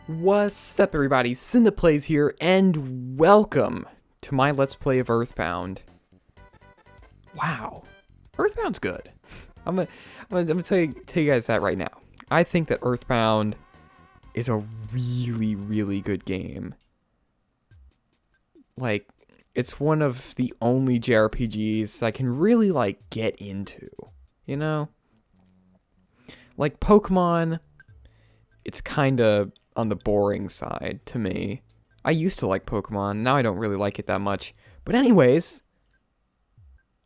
What's up, everybody? Cineplays here, and welcome to my Let's Play of EarthBound. Wow, EarthBound's good. I'm gonna tell you guys that right now. I think that EarthBound is a really good game. Like, it's one of the only JRPGs I can really get into. You know, like Pokemon, it's kind of on the boring side to me. I used to like Pokemon, now I don't really like it that much. But anyways,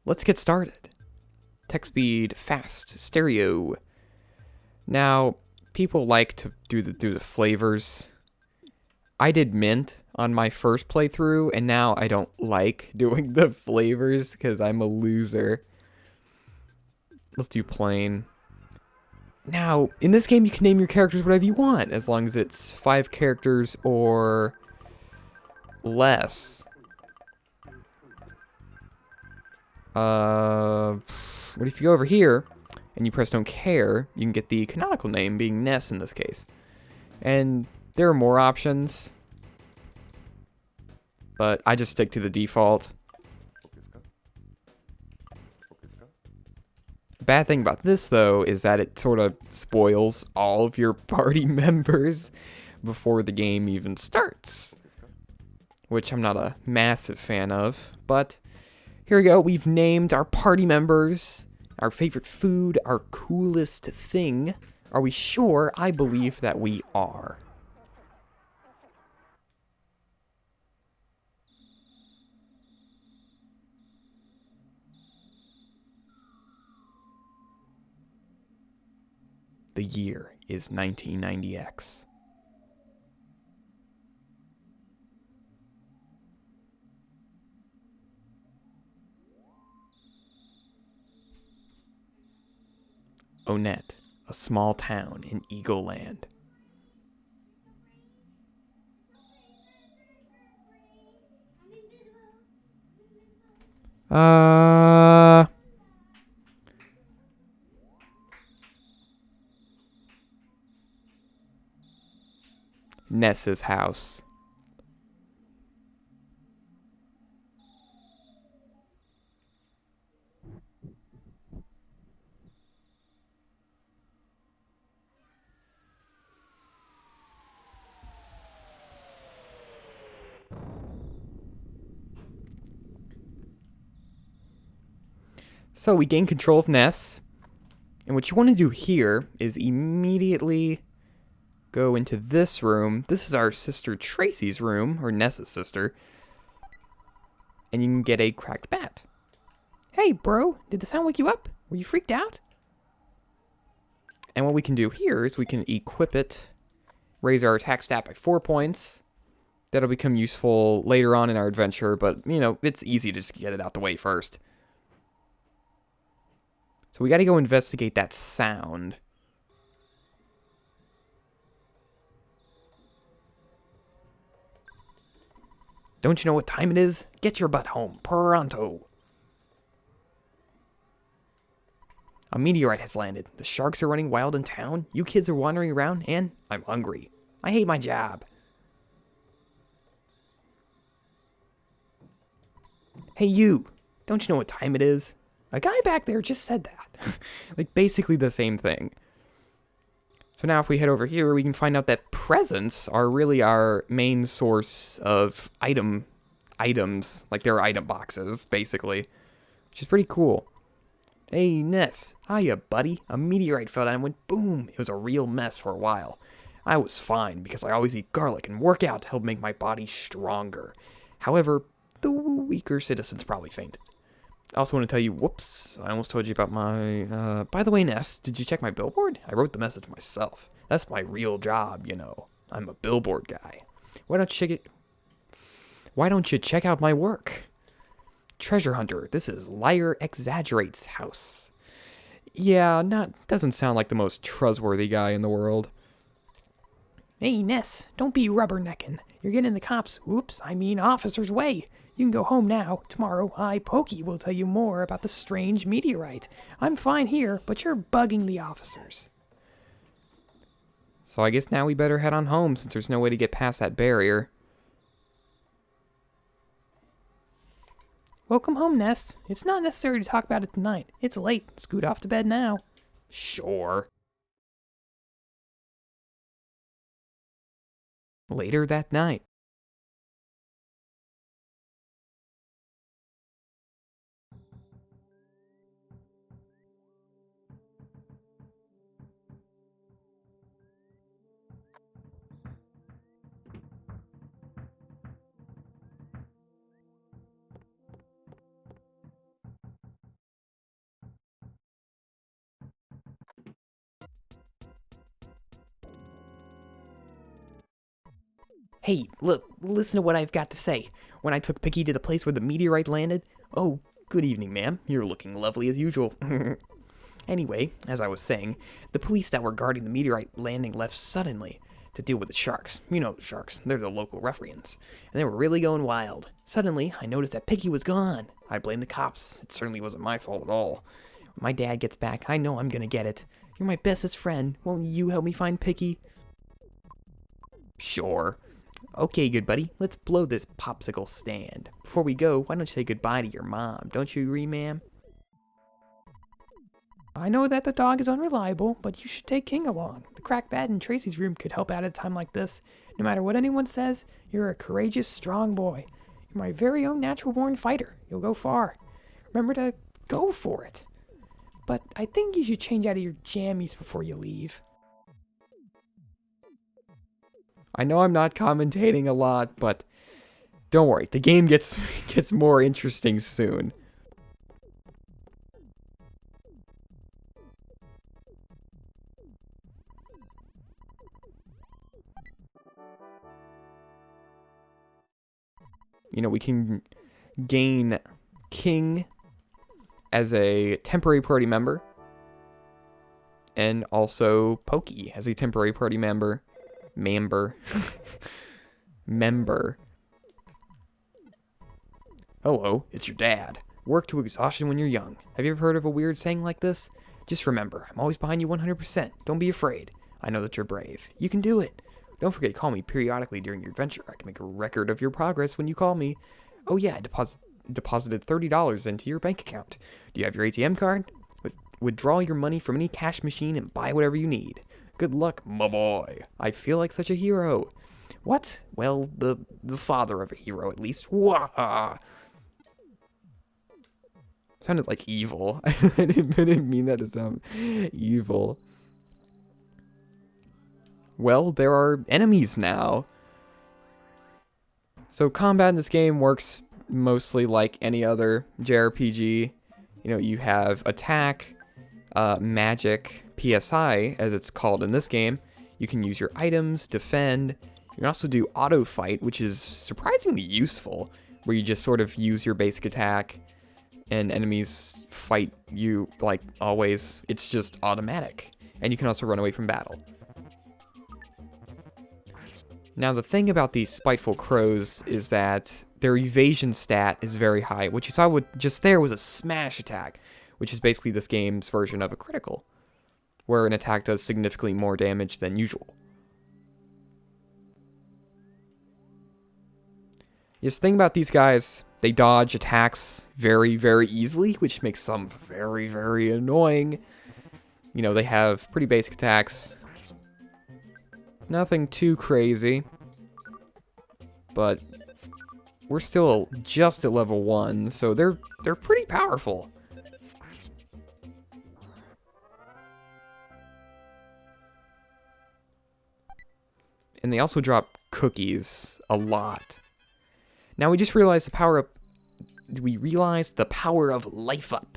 let's get started. Text speed, fast, stereo. Now, people like to do the flavors. I did mint on my first playthrough, and now I don't like doing the flavors because I'm a loser. Let's do plain. Now, in this game, you can name your characters whatever you want, as long as it's 5 characters or less. What if you go over here, and you press don't care, you can get the canonical name, being Ness in this case. And there are more options, but I just stick to the default. Bad thing about this, though, is that it sort of spoils all of your party members before the game even starts, which I'm not a massive fan of. But here we go. We've named our party members, our favorite food, our coolest thing. Are we sure? I believe that we are. The year is 1990X. Onet, a small town in Eagle Land. Ness's house. So we gain control of Ness, and what you want to do here is immediately go into this room. This is our sister Tracy's room, or Ness's sister. And you can get a cracked bat. Hey, bro, did the sound wake you up? Were you freaked out? And what we can do here is we can equip it, raise our attack stat by 4 points. That'll become useful later on in our adventure, but, you know, it's easy to just get it out the way first. So we gotta go investigate that sound. Don't you know what time it is? Get your butt home, pronto. A meteorite has landed. The sharks are running wild in town. You kids are wandering around, and I'm hungry. I hate my job. Hey, you. Don't you know what time it is? A guy back there just said that. Like, basically the same thing. So now if we head over here, we can find out that presents are really our main source of items. Like, they're item boxes, basically. Which is pretty cool. Hey, Ness. Hiya, buddy. A meteorite fell down and went boom. It was a real mess for a while. I was fine, because I always eat garlic and work out to help make my body stronger. However, the weaker citizens probably fainted. I also want to tell you, whoops, I almost told you about my, by the way, Ness, did you check my billboard? I wrote the message myself. That's my real job, you know. I'm a billboard guy. Why don't you check out my work? Treasure Hunter, this is Liar Exaggerates' house. Yeah, doesn't sound like the most trustworthy guy in the world. Hey, Ness, don't be rubbernecking. You're getting the cops, officer's way. You can go home now. Tomorrow, I, Pokey, will tell you more about the strange meteorite. I'm fine here, but you're bugging the officers. So I guess now we better head on home since there's no way to get past that barrier. Welcome home, Nest. It's not necessary to talk about it tonight. It's late. Scoot off to bed now. Sure. Later that night. Hey, look, listen to what I've got to say. When I took Picky to the place where the meteorite landed... Oh, good evening, ma'am. You're looking lovely as usual. Anyway, as I was saying, the police that were guarding the meteorite landing left suddenly to deal with the sharks. You know the sharks. They're the local ruffians. And they were really going wild. Suddenly, I noticed that Picky was gone. I blame the cops. It certainly wasn't my fault at all. When my dad gets back, I know I'm gonna get it. You're my bestest friend. Won't you help me find Picky? Sure. Okay, good buddy. Let's blow this popsicle stand. Before we go, why don't you say goodbye to your mom? Don't you agree, ma'am? I know that the dog is unreliable, but you should take King along. The crack bat in Tracy's room could help out at a time like this. No matter what anyone says, you're a courageous, strong boy. You're my very own natural-born fighter. You'll go far. Remember to go for it. But I think you should change out of your jammies before you leave. I know I'm not commentating a lot, but don't worry. The game gets more interesting soon. You know, we can gain King as a temporary party member, and also Pokey as a temporary party member. Member. Hello, it's your dad. Work to exhaustion when you're young. Have you ever heard of a weird saying like this? Just remember, I'm always behind you 100%. Don't be afraid. I know that you're brave. You can do it. Don't forget to call me periodically during your adventure. I can make a record of your progress when you call me. Oh yeah, I deposited $30 into your bank account. Do you have your ATM card? Withdraw your money from any cash machine and buy whatever you need. Good luck, my boy. I feel like such a hero. What? Well, the father of a hero, at least. Wah! Sounded like evil. I didn't mean that to sound evil. Well, there are enemies now. So combat in this game works mostly like any other JRPG. You know, you have attack, magic, PSI, as it's called in this game. You can use your items, defend. You can also do auto fight, which is surprisingly useful, where you just sort of use your basic attack and enemies fight you like always. It's just automatic. And you can also run away from battle. Now, the thing about these spiteful crows is that their evasion stat is very high. What you saw just there was a smash attack, which is basically this game's version of a critical, where an attack does significantly more damage than usual. Yes, the thing about these guys, they dodge attacks very, very easily, which makes them very, very annoying. You know, they have pretty basic attacks. Nothing too crazy, but we're still just at level 1, so they're pretty powerful. And they also drop cookies a lot. Now we just realized we realized the power of life up.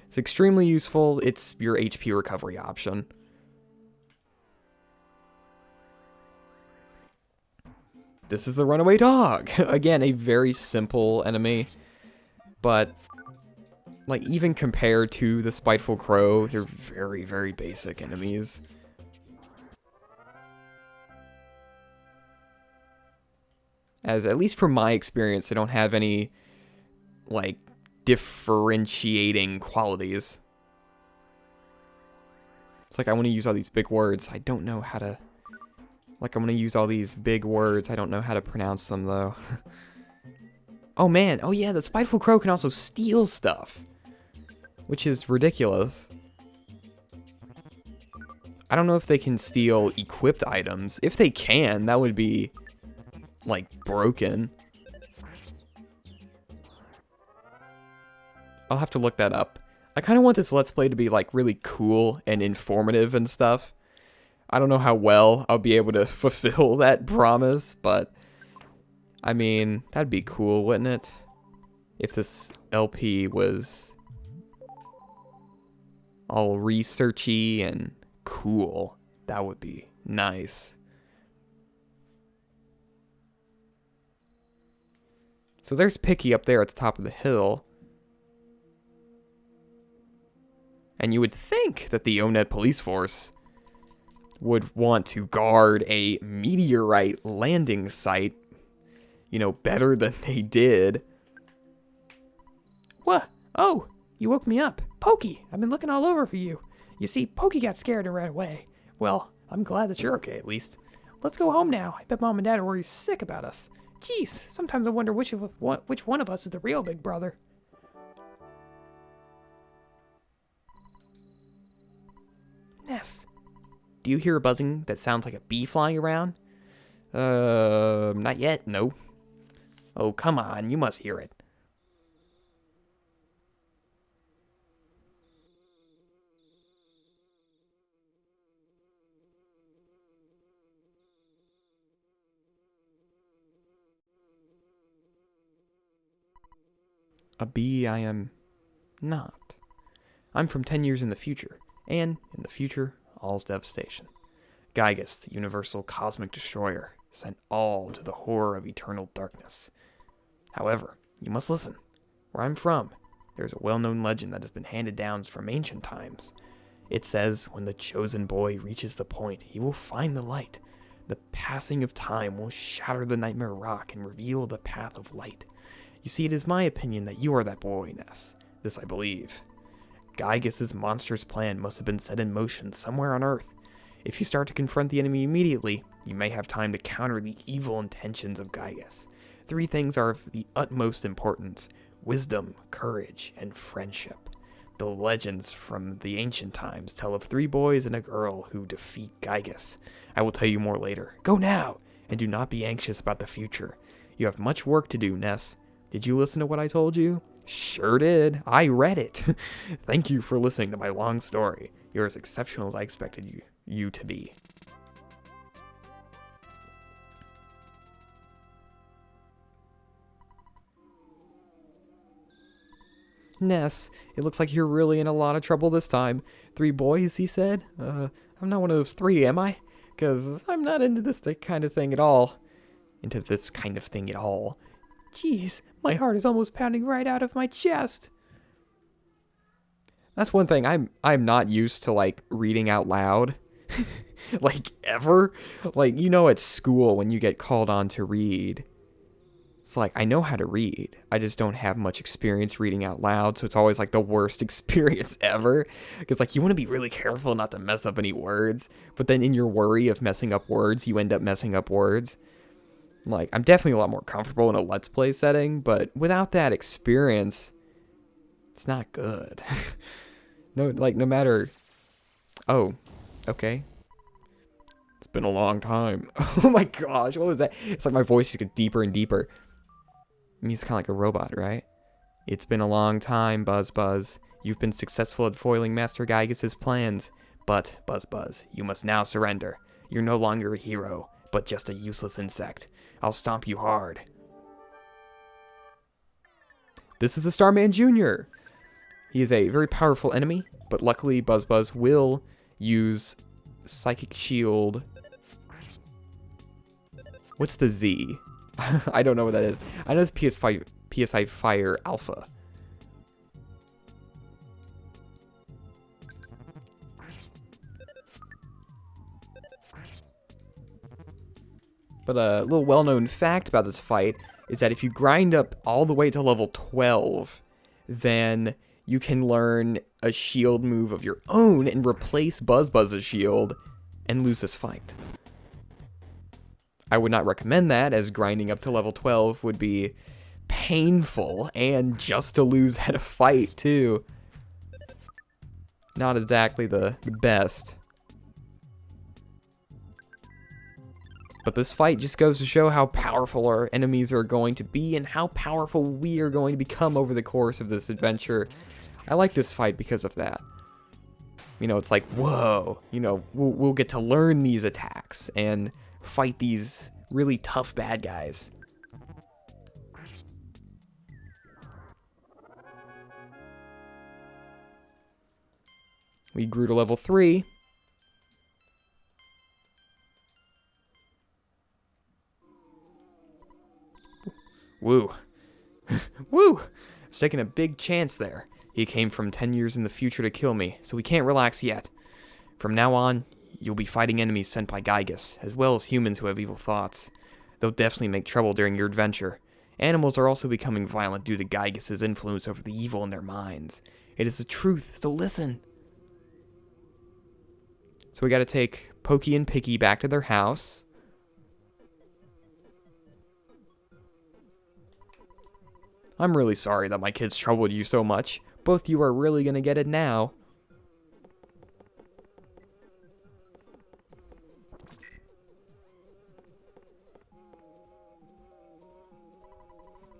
It's extremely useful. It's your HP recovery option. This is the runaway dog. Again, a very simple enemy, but like even compared to the spiteful crow, they're very, very basic enemies. As at least from my experience, they don't have any like differentiating qualities. It's like I want to use all these big words. I don't know how to Like, I'm gonna use all these big words. I don't know how to pronounce them, though. Oh, man. Oh, yeah, the Spiteful Crow can also steal stuff. Which is ridiculous. I don't know if they can steal equipped items. If they can, that would be, like, broken. I'll have to look that up. I kind of want this Let's Play to be, like, really cool and informative and stuff. I don't know how well I'll be able to fulfill that promise, but, I mean, that'd be cool, wouldn't it? If this LP was all researchy and cool. That would be nice. So there's Picky up there at the top of the hill. And you would think that the Onet police force would want to guard a meteorite landing site, you know, better than they did. What? Oh, you woke me up. Pokey, I've been looking all over for you. You see, Pokey got scared and ran away. Well, I'm glad that you're okay, at least. Let's go home now. I bet Mom and Dad are worried sick about us. Jeez, sometimes I wonder which one of us is the real big brother. Ness, Do you hear a buzzing that sounds like a bee flying around? Not yet, no. Oh, come on, you must hear it. A bee I am not. I'm from 10 years in the future, and in the future, all's devastation. Gygus, the universal cosmic destroyer, sent all to the horror of eternal darkness. However, you must listen. Where I'm from, there's a well-known legend that has been handed down from ancient times. It says when the chosen boy reaches the point, he will find the light. The passing of time will shatter the nightmare rock and reveal the path of light. You see, it is my opinion that you are that boy, Ness. This I believe. Gygus' monstrous plan must have been set in motion somewhere on Earth. If you start to confront the enemy immediately, you may have time to counter the evil intentions of Gygus. 3 things are of the utmost importance: wisdom, courage, and friendship. The legends from the ancient times tell of 3 boys and a girl who defeat Gygus. I will tell you more later. Go now, and do not be anxious about the future. You have much work to do, Ness. Did you listen to what I told you? Sure did. I read it. Thank you for listening to my long story. You're as exceptional as I expected you to be. Ness, it looks like you're really in a lot of trouble this time. 3 boys, he said? I'm not one of those 3, am I? 'Cause I'm not into this kind of thing at all. Into this kind of thing at all. jeez, my heart is almost pounding right out of my chest. That's one thing. I'm not used to, like, reading out loud. Like, ever. Like, you know, at school when you get called on to read, it's like, I know how to read. I just don't have much experience reading out loud, so it's always, like, the worst experience ever. Because, like, you want to be really careful not to mess up any words, but then in your worry of messing up words, you end up messing up words. Like, I'm definitely a lot more comfortable in a Let's Play setting, but without that experience, it's not good. No, like, no matter... Oh, okay. It's been a long time. Oh my gosh, what was that? It's like my voice is getting deeper and deeper. I mean, he's kind of like a robot, right? It's been a long time, Buzz Buzz. You've been successful at foiling Master Gygus' plans. But, Buzz Buzz, you must now surrender. You're no longer a hero, but just a useless insect. I'll stomp you hard. This is the Starman Jr. He is a very powerful enemy, but luckily Buzz Buzz will use Psychic Shield. What's the Z? I don't know what that is. I know it's PSI Fire Alpha. But a little well-known fact about this fight is that if you grind up all the way to level 12, then you can learn a shield move of your own and replace Buzz Buzz's shield and lose this fight. I would not recommend that, as grinding up to level 12 would be painful, and just to lose at a fight, too. Not exactly the best. But this fight just goes to show how powerful our enemies are going to be and how powerful we are going to become over the course of this adventure. I like this fight because of that. You know, it's like, whoa, you know, we'll get to learn these attacks and fight these really tough bad guys. We grew to level 3. Woo. Woo! I was taking a big chance there. He came from 10 years in the future to kill me, so we can't relax yet. From now on, you'll be fighting enemies sent by Gygus, as well as humans who have evil thoughts. They'll definitely make trouble during your adventure. Animals are also becoming violent due to Gygus' influence over the evil in their minds. It is the truth, so listen. So we gotta take Pokey and Picky back to their house. I'm really sorry that my kids troubled you so much. Both you are really gonna get it now.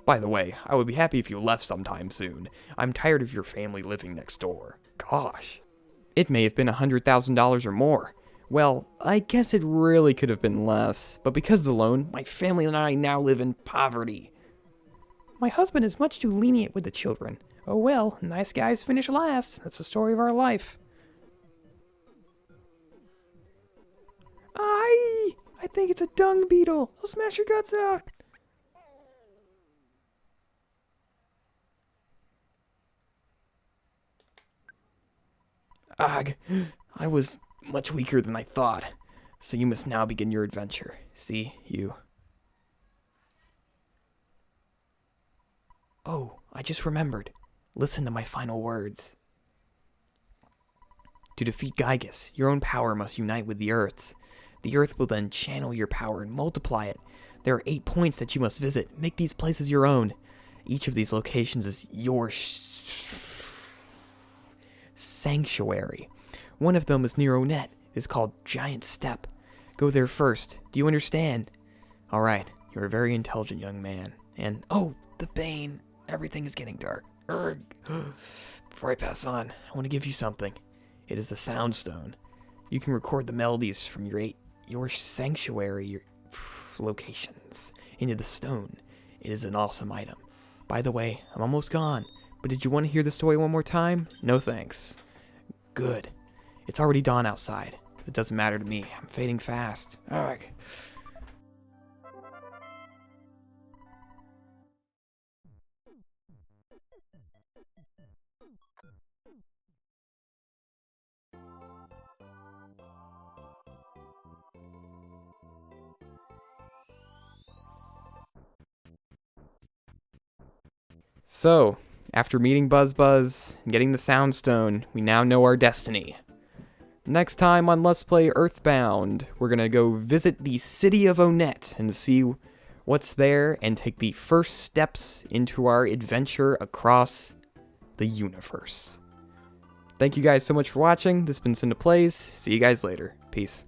By the way, I would be happy if you left sometime soon. I'm tired of your family living next door. Gosh. It may have been $100,000 or more. Well, I guess it really could have been less, but because of the loan, my family and I now live in poverty. My husband is much too lenient with the children. Oh well, nice guys finish last. That's the story of our life. I think it's a dung beetle. I'll smash your guts out. Ugh, I was much weaker than I thought. So you must now begin your adventure. See, you. Oh, I just remembered. Listen to my final words. To defeat Gygus, your own power must unite with the Earth's. The Earth will then channel your power and multiply it. There are 8 points that you must visit. Make these places your own. Each of these locations is your sanctuary. One of them is near Onet. It is called Giant Step. Go there first. Do you understand? Alright, you're a very intelligent young man. And, oh, the Bane. Everything is getting dark. Urgh. Before I pass on, I want to give you something. It is a sound stone. You can record the melodies from your sanctuary, your locations, into the stone. It is an awesome item. By the way, I'm almost gone, but did you want to hear the story one more time? No thanks. Good. It's already dawn outside. It doesn't matter to me. I'm fading fast. Ugh. So, after meeting Buzz and getting the Sound Stone, we now know our destiny. Next time on Let's Play EarthBound, we're gonna go visit the city of Onet and see what's there and take the first steps into our adventure across the universe. Thank you guys so much for watching. This has been Cinda Plays. See you guys later. Peace.